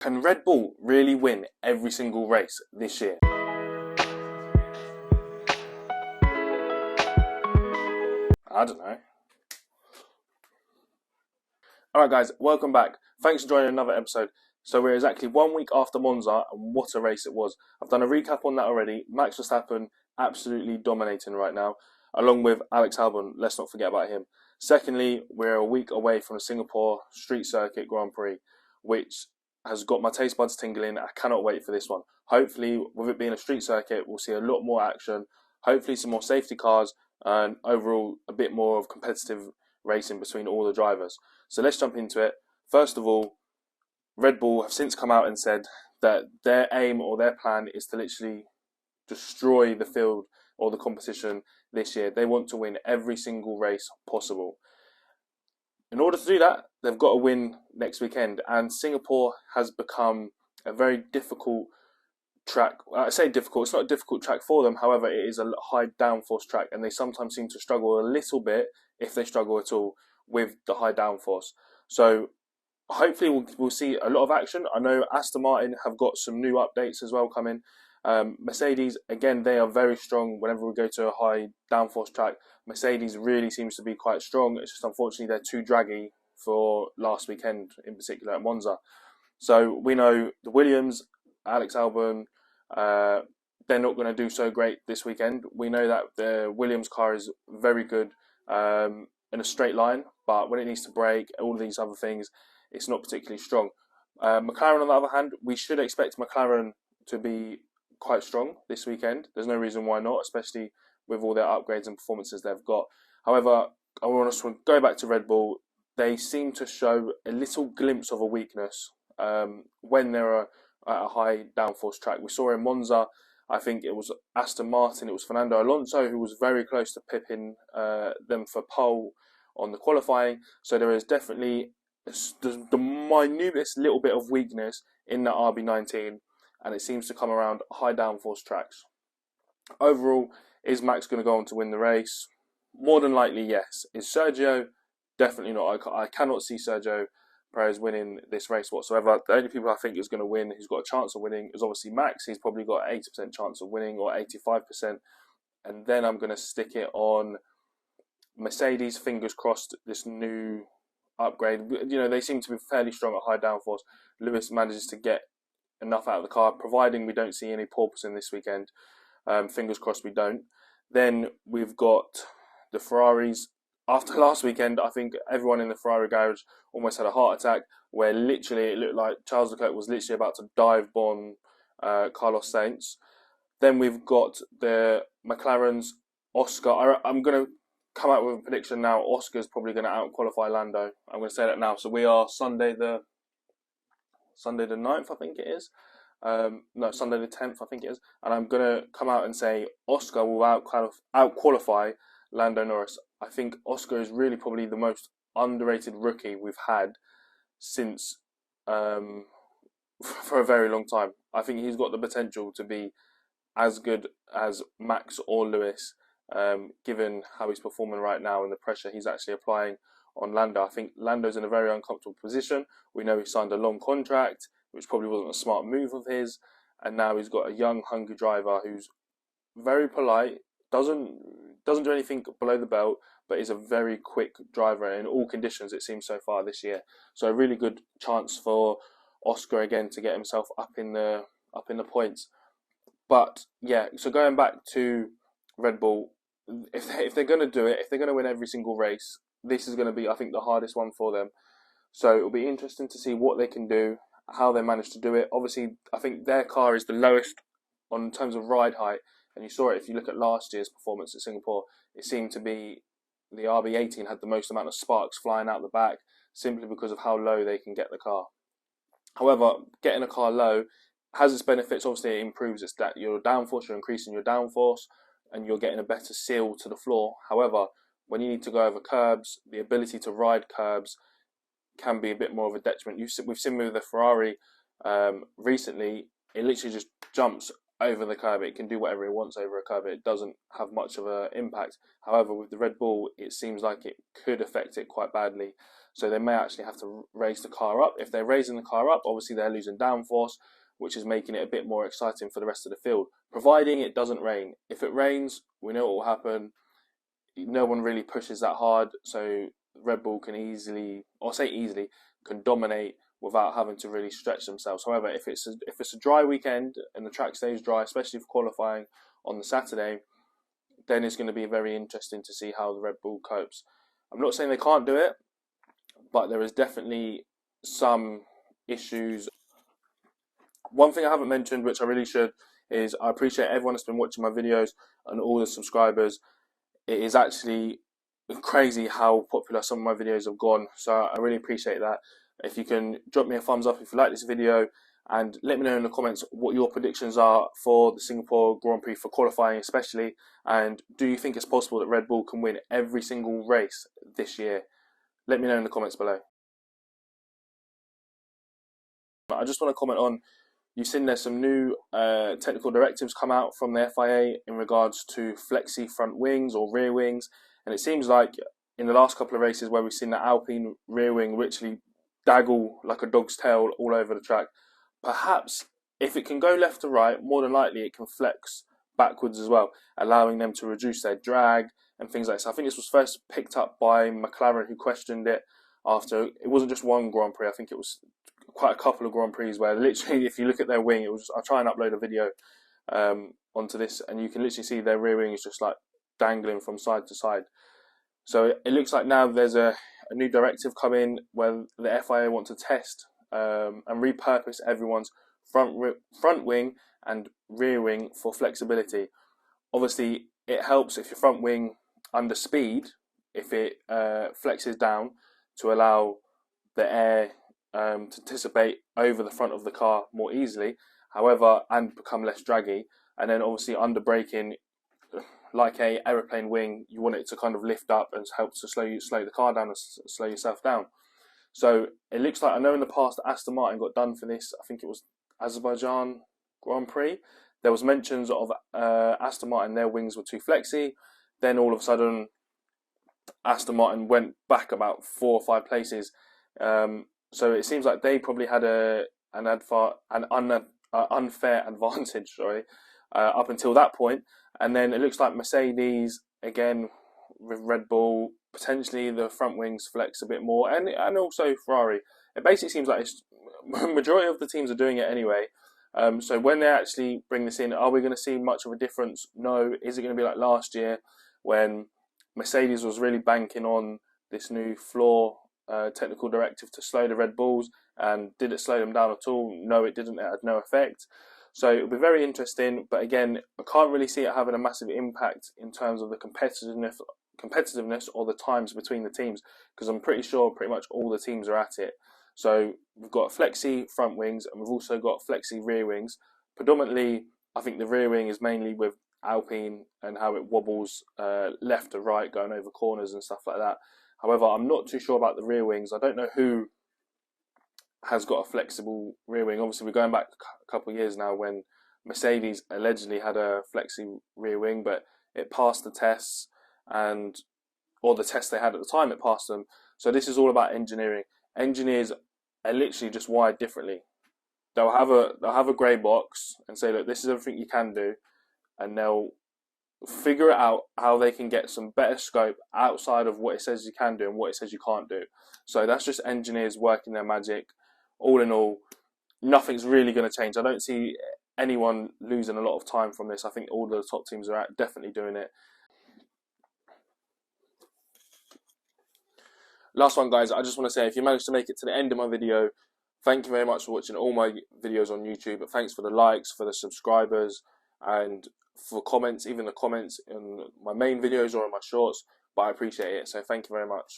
Can Red Bull really win every single race this year? I don't know. Alright guys, welcome back. Thanks for joining another episode. So we're exactly 1 week after Monza, and what a race it was. I've done a recap on that already. Max Verstappen absolutely dominating right now, along with Alex Albon. Let's not forget about him. Secondly, we're a week away from the Singapore Street Circuit Grand Prix, which has got my taste buds tingling. I cannot wait for this one. Hopefully, with it being a street circuit, we'll see a lot more action. Hopefully some more safety cars, and overall a bit more of competitive racing between all the drivers. So let's jump into it. First of all, Red Bull have since come out and said that their aim or their plan is to literally destroy the field or the competition this year. They want to win every single race possible. In order to do that, they've got to win next weekend, and Singapore has become a very difficult track. I say difficult, it's not a difficult track for them, however it is a high downforce track, and they sometimes seem to struggle a little bit, if they struggle at all, with the high downforce. So hopefully we'll see a lot of action. I know Aston Martin have got some new updates as well coming. Mercedes, again, they are very strong whenever we go to a high downforce track. Mercedes really seems to be quite strong. It's just unfortunately they're too draggy for last weekend, in particular at Monza. So we know the Williams, Alex Albon, they're not going to do so great this weekend. We know that the Williams car is very good in a straight line, but when it needs to brake, all of these other things, it's not particularly strong. McLaren, on the other hand, we should expect McLaren to be quite strong this weekend. There's no reason why not, especially with all their upgrades and performances they've got. However, I want to go back to Red Bull. They seem to show a little glimpse of a weakness when they're at a high downforce track. We saw in Monza, I think it was Aston Martin, it was Fernando Alonso who was very close to pipping them for pole on the qualifying. So there is definitely the minutest little bit of weakness in that RB19, and it seems to come around high downforce tracks. Overall, is Max going to go on to win the race? More than likely, yes. Is Sergio? Definitely not. I cannot see Sergio Perez winning this race whatsoever. The only people I think is going to win, who's got a chance of winning, is obviously Max. He's probably got an 80% chance of winning, or 85%. And then I'm going to stick it on Mercedes. Fingers crossed, this new upgrade. You know, they seem to be fairly strong at high downforce. Lewis manages to get enough out of the car, providing we don't see any porpoising this weekend. Fingers crossed we don't. Then we've got the Ferraris. After last weekend, I think everyone in the Ferrari garage almost had a heart attack, where literally it looked like Charles Leclerc was literally about to dive bomb Carlos Sainz. Then we've got the McLarens. Oscar, I'm going to come out with a prediction now. Oscar's probably going to out-qualify Lando. I'm going to say that now. So we are Sunday the 9th, I think it is. No, Sunday the 10th, I think it is. And I'm going to come out and say Oscar will out-qualify Lando Norris. I think Oscar is really probably the most underrated rookie we've had since for a very long time. I think he's got the potential to be as good as Max or Lewis, given how he's performing right now and the pressure he's actually applying on Lando. I think Lando's in a very uncomfortable position. We know he signed a long contract, which probably wasn't a smart move of his, and now he's got a young, hungry driver who's very polite, doesn't do anything below the belt, but is a very quick driver in all conditions, it seems, so far this year. So a really good chance for Oscar again to get himself up in the points. But yeah, so going back to Red Bull, if they're going to do it, if they're going to win every single race, this is going to be, I think, the hardest one for them. So it'll be interesting to see what they can do, how they manage to do it. Obviously, I think their car is the lowest in terms of ride height, and you saw it if you look at last year's performance at Singapore. It seemed to be the RB18 had the most amount of sparks flying out the back, simply because of how low they can get the car. However, getting a car low has its benefits. Obviously, it improves your downforce, you're increasing your downforce, and you're getting a better seal to the floor. However, when you need to go over curbs, the ability to ride curbs can be a bit more of a detriment. We've seen with the Ferrari recently, it literally just jumps over the curb. It can do whatever it wants over a curb. It doesn't have much of an impact. However, with the Red Bull, it seems like it could affect it quite badly. so they may actually have to raise the car up. If they're raising the car up, obviously they're losing downforce, which is making it a bit more exciting for the rest of the field, providing it doesn't rain. If it rains, we know what will happen. No one really pushes that hard, so Red Bull can easily, or say easily, can dominate without having to really stretch themselves. However, if it's a dry weekend and the track stays dry, especially for qualifying on the Saturday, then it's going to be very interesting to see how the Red Bull copes. I'm not saying they can't do it, but there is definitely some issues. One thing I haven't mentioned, which I really should, is I appreciate everyone that's been watching my videos and all the subscribers. It is actually crazy how popular some of my videos have gone, so I really appreciate that. If you can drop me a thumbs up if you like this video, and let me know in the comments what your predictions are for the Singapore Grand Prix, for qualifying especially, and do you think it's possible that Red Bull can win every single race this year? Let me know in the comments below. I just want to comment on, you've seen there's some new technical directives come out from the FIA in regards to flexi front wings or rear wings, and it seems like in the last couple of races where we've seen the Alpine rear wing literally daggle like a dog's tail all over the track, perhaps if it can go left to right, more than likely it can flex backwards as well, allowing them to reduce their drag and things like that. So I think this was first picked up by McLaren, who questioned it after, it wasn't just one Grand Prix, I think it was quite a couple of Grand Prix where literally if you look at their wing, it was, I'll try and upload a video onto this, and you can literally see their rear wing is just like dangling from side to side. So it looks like now there's a new directive coming where the FIA want to test and repurpose everyone's front wing and rear wing for flexibility. Obviously, it helps if your front wing under speed, if it flexes down to allow the air to dissipate over the front of the car more easily, however, and become less draggy. And then obviously under braking, like a aeroplane wing, you want it to kind of lift up and help to slow the car down and slow yourself down. So it looks like, I know in the past Aston Martin got done for this, I think it was Azerbaijan Grand Prix, there was mentions of Aston Martin, their wings were too flexy. Then all of a sudden Aston Martin went back about 4 or 5 places. So it seems like they probably had an unfair advantage, up until that point. And then it looks like Mercedes, again with Red Bull, potentially the front wings flex a bit more, and also Ferrari. It basically seems like majority of the teams are doing it anyway. So when they actually bring this in, are we going to see much of a difference? No. Is it going to be like last year when Mercedes was really banking on this new floor technical directive to slow the Red Bulls, and did it slow them down at all? No, it didn't. It had no effect. So it'll be very interesting, but again, I can't really see it having a massive impact in terms of the competitiveness or the times between the teams, because I'm pretty sure pretty much all the teams are at it. So we've got flexi front wings and we've also got flexi rear wings. Predominantly, I think the rear wing is mainly with Alpine and how it wobbles left to right going over corners and stuff like that. However, I'm not too sure about the rear wings. I don't know who has got a flexible rear wing. Obviously, we're going back a couple of years now when Mercedes allegedly had a flexi rear wing, but it passed the tests, or the tests they had at the time, it passed them. So this is all about engineering. Engineers are literally just wired differently. They'll have a grey box and say, look, this is everything you can do, and they'll figure it out how they can get some better scope outside of what it says you can do and what it says you can't do. So that's just engineers working their magic. All in all, nothing's really going to change. I don't see anyone losing a lot of time from this. I think all the top teams are definitely doing it. Last one, guys, I just want to say, if you managed to make it to the end of my video, thank you very much for watching all my videos on YouTube. But thanks for the likes, for the subscribers, and for comments, even the comments in my main videos or in my shorts. But I appreciate it, so thank you very much.